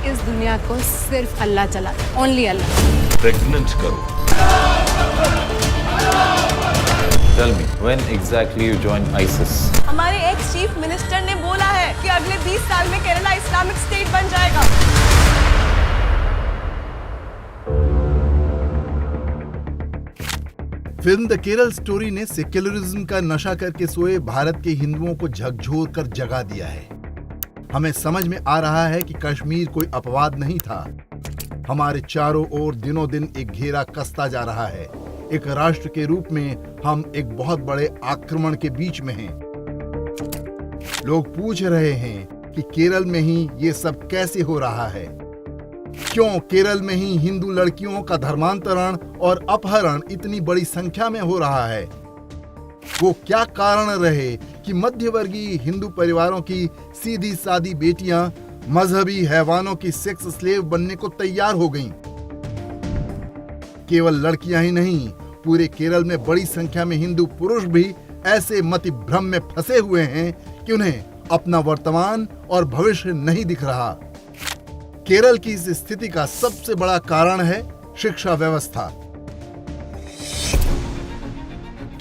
इस दुनिया को सिर्फ अल्लाह चलाता, ओनली अल्लाह। प्रेग्नेंट करो। Tell me, when exactly you joined ISIS? हमारे एक्स चीफ मिनिस्टर ने बोला है कि अगले 20 साल में केरला इस्लामिक स्टेट बन जाएगा। फिल्म द केरल स्टोरी ने सेक्युलरिज्म का नशा करके सोए भारत के हिंदुओं को झकझोर कर जगा दिया है। हमें समझ में आ रहा है कि कश्मीर कोई अपवाद नहीं था। हमारे चारों ओर दिनों दिन एक घेरा कसता जा रहा है। एक राष्ट्र के रूप में हम एक बहुत बड़े आक्रमण के बीच में हैं। लोग पूछ रहे हैं कि केरल में ही ये सब कैसे हो रहा है? क्यों केरल में ही हिंदू लड़कियों का धर्मांतरण और अपहरण इतनी बड़ी संख्या में हो रहा है? वो क्या कारण रहे कि मध्यवर्गीय हिंदू परिवारों की सीधी सादी बेटियां मजहबी हैवानों की सेक्स स्लेव बनने को तैयार हो गईं? केवल लड़कियां ही नहीं, पूरे केरल में बड़ी संख्या में हिंदू पुरुष भी ऐसे मति भ्रम में फंसे हुए हैं कि उन्हें अपना वर्तमान और भविष्य नहीं दिख रहा। केरल की इस स्थिति का सबसे बड़ा कारण है शिक्षा व्यवस्था।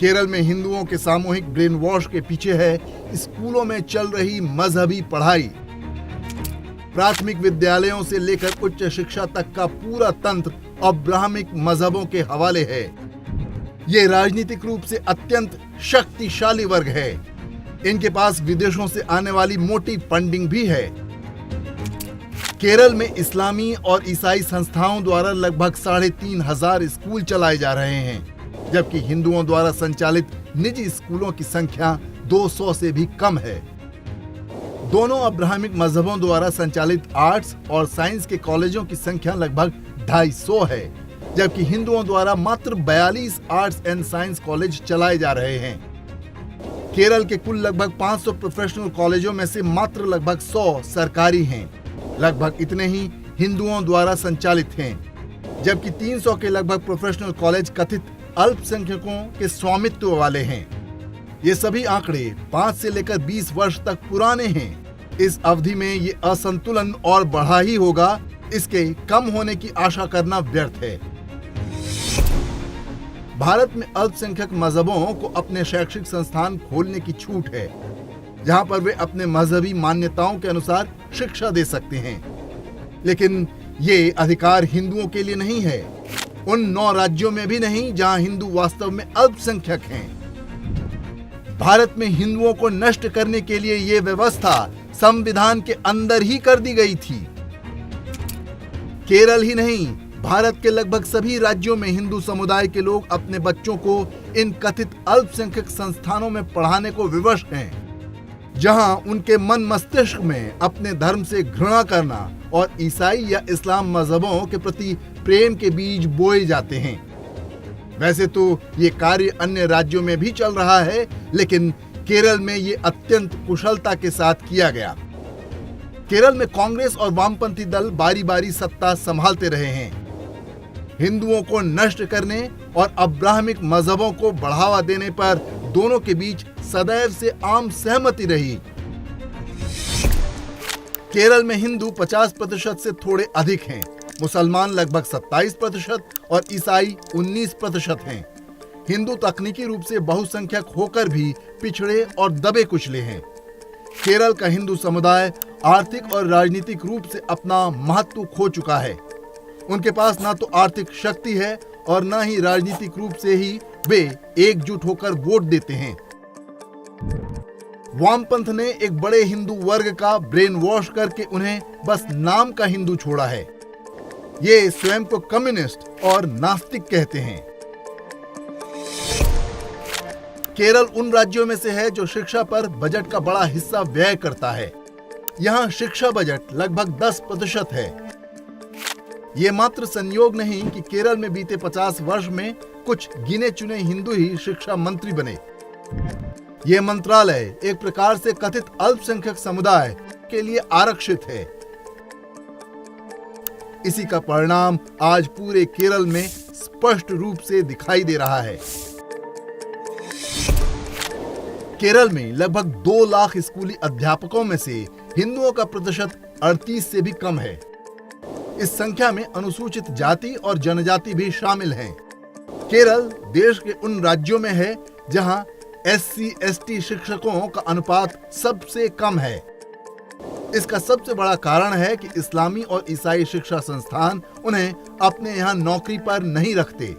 केरल में हिंदुओं के सामूहिक ब्रेन वॉश के पीछे है स्कूलों में चल रही मजहबी पढ़ाई। प्राथमिक विद्यालयों से लेकर उच्च शिक्षा तक का पूरा तंत्र अब्राहमिक मजहबों के हवाले है। ये राजनीतिक रूप से अत्यंत शक्तिशाली वर्ग है। इनके पास विदेशों से आने वाली मोटी फंडिंग भी है। केरल में इस्लामी और ईसाई संस्थाओं द्वारा लगभग 3,500 स्कूल चलाए जा रहे हैं, जबकि हिंदुओं द्वारा संचालित निजी स्कूलों की संख्या 200 से भी कम है। दोनों अब्राहमिक मजहबों द्वारा संचालित आर्ट्स और साइंस के कॉलेजों की संख्या लगभग 250 है, जबकि हिंदुओं द्वारा मात्र 42 आर्ट्स एंड साइंस कॉलेज चलाए जा रहे हैं। केरल के कुल लगभग 500 प्रोफेशनल कॉलेजों में से मात्र लगभग 100 सरकारी हैं। लगभग इतने ही हिंदुओं द्वारा संचालित हैं, जबकि 300 के लगभग प्रोफेशनल कॉलेज कथित अल्पसंख्यकों के स्वामित्व वाले हैं। ये सभी आंकड़े 5 से लेकर 20 वर्ष तक पुराने हैं। इस अवधि में ये असंतुलन और बढ़ा ही होगा। इसके कम होने की आशा करना व्यर्थ है। भारत में अल्पसंख्यक मजहबों को अपने शैक्षिक संस्थान खोलने की छूट है, जहां पर वे अपने मजहबी मान्यताओं के अनुसार शिक्षा दे सकते हैं। लेकिन ये अधिकार हिंदुओं के लिए नहीं है, उन 9 राज्यों में भी नहीं जहां हिंदू वास्तव में अल्पसंख्यक हैं। भारत में हिंदुओं को नष्ट करने के लिए ये व्यवस्था संविधान के अंदर ही कर दी गई थी। केरल ही नहीं, भारत के लगभग सभी राज्यों में हिंदू समुदाय के लोग अपने बच्चों को इन कथित अल्पसंख्यक संस्थानों में पढ़ाने को विवश हैं, जहां उनके मन मस्तिष्क में अपने धर्म से घृणा करना और ईसाई या इस्लाम मजहबों के प्रति प्रेम के बीज बोए जाते हैं। वैसे तो ये कार्य अन्य राज्यों में भी चल रहा है, लेकिन केरल में ये अत्यंत कुशलता के साथ किया गया। केरल में कांग्रेस और वामपंथी दल बारी बारी सत्ता संभालते रहे हैं। हिंदुओं को नष्ट करने और अब्राहमिक मजहबों को बढ़ावा देने पर दोनों के बीच सदैव से आम सहमति रही। केरल में हिंदू 50% से थोड़े अधिक हैं, मुसलमान लगभग 27% और ईसाई 19% हैं। हिंदू तकनीकी रूप से बहुसंख्यक होकर भी पिछड़े और दबे कुचले हैं। केरल का हिंदू समुदाय आर्थिक और राजनीतिक रूप से अपना महत्व खो चुका है। उनके पास ना तो आर्थिक शक्ति है और ना ही राजनीतिक रूप से ही वे एकजुट होकर वोट देते हैं। वामपंथ ने एक बड़े हिंदू वर्ग का ब्रेन वॉश करके उन्हें बस नाम का हिंदू छोड़ा है। ये स्वयं को कम्युनिस्ट और नास्तिक कहते हैं। केरल उन राज्यों में से है जो शिक्षा पर बजट का बड़ा हिस्सा व्यय करता है। यहाँ शिक्षा बजट लगभग 10% है। ये मात्र संयोग नहीं कि केरल में बीते 50 वर्ष में कुछ गिने चुने हिंदू ही शिक्षा मंत्री बने। ये मंत्रालय एक प्रकार से कथित अल्पसंख्यक समुदाय के लिए आरक्षित है। इसी का परिणाम आज पूरे केरल में स्पष्ट रूप से दिखाई दे रहा है। केरल में लगभग 2 लाख स्कूली अध्यापकों में से हिंदुओं का प्रतिशत 38 से भी कम है। इस संख्या में अनुसूचित जाति और जनजाति भी शामिल हैं। केरल देश के उन राज्यों में है जहां SC/ST शिक्षकों का अनुपात सबसे कम है। इसका सबसे बड़ा कारण है कि इस्लामी और ईसाई शिक्षा संस्थान उन्हें अपने यहाँ नौकरी पर नहीं रखते।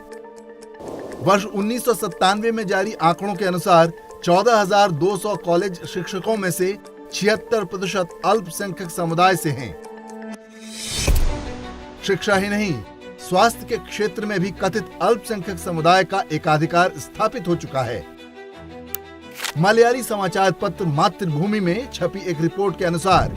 वर्ष 1997 में जारी आंकड़ों के अनुसार 14,200 कॉलेज शिक्षकों में से 76% अल्पसंख्यक समुदाय से हैं। शिक्षा ही नहीं, स्वास्थ्य के क्षेत्र में भी कथित अल्पसंख्यक समुदाय का एकाधिकार स्थापित हो चुका है। मलयाली समाचार पत्र मातृभूमि में छपी एक रिपोर्ट के अनुसार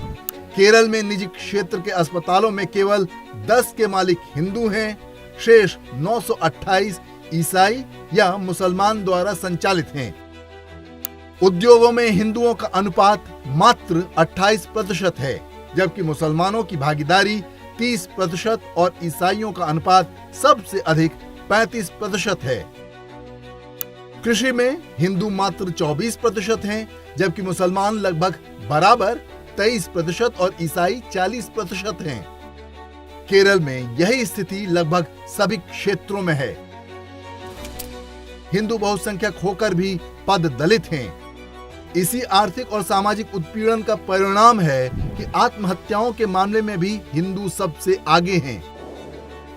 केरल में निजी क्षेत्र के अस्पतालों में केवल 10 के मालिक हिंदू हैं, शेष 928 ईसाई या मुसलमान द्वारा संचालित हैं। उद्योगों में हिंदुओं का अनुपात मात्र 28% है, जबकि मुसलमानों की भागीदारी 30% और ईसाइयों का अनुपात सबसे अधिक 35% है। कृषि में हिंदू मात्र 24% हैं, जबकि मुसलमान लगभग बराबर 23% और ईसाई 40% हैं। केरल में यही स्थिति लगभग सभी क्षेत्रों में है। हिंदू बहुसंख्यक होकर भी पद दलित हैं। इसी आर्थिक और सामाजिक उत्पीड़न का परिणाम है कि आत्महत्याओं के मामले में भी हिंदू सबसे आगे हैं।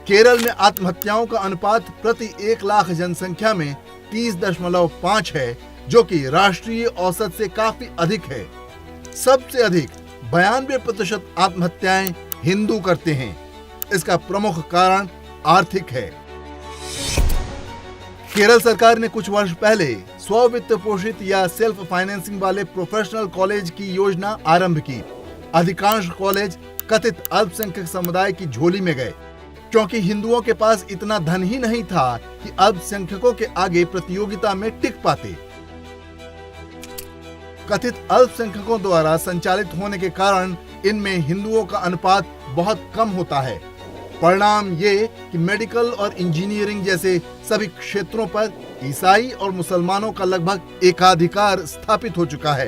केरल में आत्महत्याओं का अनुपात प्रति 1 लाख जनसंख्या में 30.5 है, जो कि राष्ट्रीय औसत से काफी अधिक है। सबसे अधिक 92% आत्महत्याएं हिंदू करते हैं। इसका प्रमुख कारण आर्थिक है। केरल सरकार ने कुछ वर्ष पहले स्ववित्त पोषित या सेल्फ फाइनेंसिंग वाले प्रोफेशनल कॉलेज की योजना आरंभ की। अधिकांश कॉलेज कथित अल्पसंख्यक समुदाय की झोली में गए, क्योंकि हिंदुओं के पास इतना धन ही नहीं था कि अल्पसंख्यकों के आगे प्रतियोगिता में टिक पाते। कथित अल्पसंख्यकों द्वारा संचालित होने के कारण इनमें हिंदुओं का अनुपात बहुत कम होता है। परिणाम ये कि मेडिकल और इंजीनियरिंग जैसे सभी क्षेत्रों पर ईसाई और मुसलमानों का लगभग एकाधिकार स्थापित हो चुका है।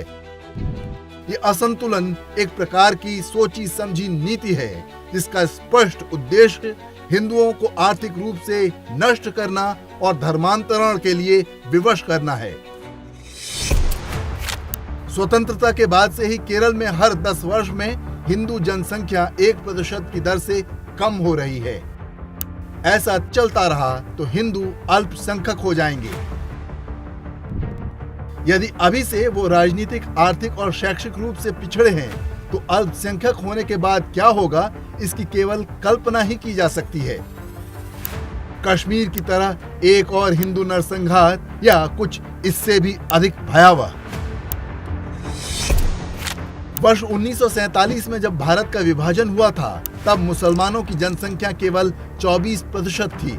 ये असंतुलन एक प्रकार की सोची समझी नीति है, जिसका स्पष्ट उद्देश्य हिंदुओं को आर्थिक रूप से नष्ट करना और धर्मांतरण के लिए विवश करना है। स्वतंत्रता के बाद से ही केरल में हर 10 वर्ष में हिंदू जनसंख्या 1% की दर से कम हो रही है। ऐसा चलता रहा तो हिंदू अल्पसंख्यक हो जाएंगे। यदि अभी से वो राजनीतिक, आर्थिक और शैक्षिक रूप से पिछड़े हैं, तो अल्पसंख्यक होने के बाद क्या होगा, इसकी केवल कल्पना ही की जा सकती है। कश्मीर की तरह एक और हिंदू नरसंहार या कुछ इससे भी अधिक भयावह। वर्ष 1947 में जब भारत का विभाजन हुआ था, तब मुसलमानों की जनसंख्या केवल 24% थी,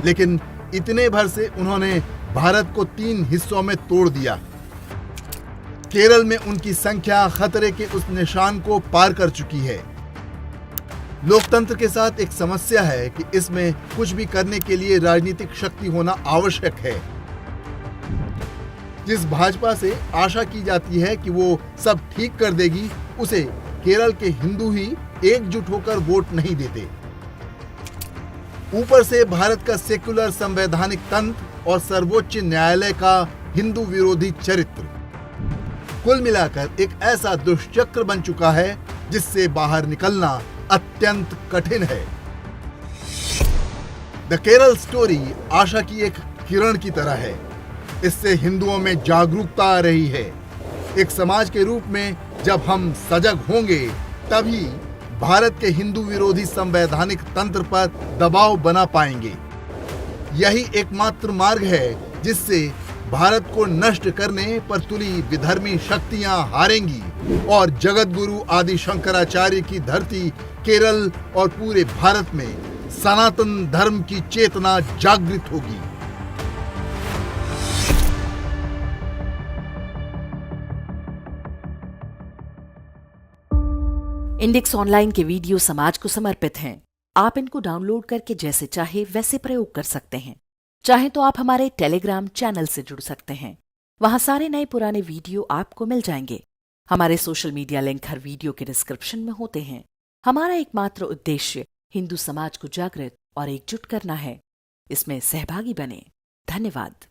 लेकिन इतने भर से उन्होंने भारत को 3 हिस्सों में तोड़ दिया। केरल में उनकी संख्या खतरे के उस निशान को पार कर चुकी है। लोकतंत्र के साथ एक समस्या है कि इसमें कुछ भी करने के लिए राजनीतिक शक्ति होना आवश्यक है। जिस भाजपा से आशा की जाती है कि वो सब ठीक कर देगी, उसे केरल के हिंदू ही एकजुट होकर वोट नहीं देते। ऊपर से भारत का सेक्युलर संवैधानिक तंत्र और सर्वोच्च न्यायालय का हिंदू विरोधी चरित्र, कुल मिलाकर एक ऐसा दुष्चक्र बन चुका है जिससे बाहर निकलना अत्यंत कठिन है। द केरल स्टोरी आशा की एक किरण की तरह है। इससे हिंदुओं में जागरूकता आ रही है। एक समाज के रूप में जब हम सजग होंगे, तभी भारत के हिंदू विरोधी संवैधानिक तंत्र पर दबाव बना पाएंगे। यही एकमात्र मार्ग है जिससे भारत को नष्ट करने पर तुली विधर्मी शक्तियां हारेंगी और जगत गुरु आदि शंकराचार्य की धरती केरल और पूरे भारत में सनातन धर्म की चेतना जागृत होगी। इंडेक्स ऑनलाइन के वीडियो समाज को समर्पित हैं। आप इनको डाउनलोड करके जैसे चाहे वैसे प्रयोग कर सकते हैं। चाहे तो आप हमारे टेलीग्राम चैनल से जुड़ सकते हैं। वहां सारे नए पुराने वीडियो आपको मिल जाएंगे। हमारे सोशल मीडिया लिंक हर वीडियो के डिस्क्रिप्शन में होते हैं। हमारा एकमात्र उद्देश्य हिंदू समाज को जागृत और एकजुट करना है। इसमें सहभागी बने। धन्यवाद।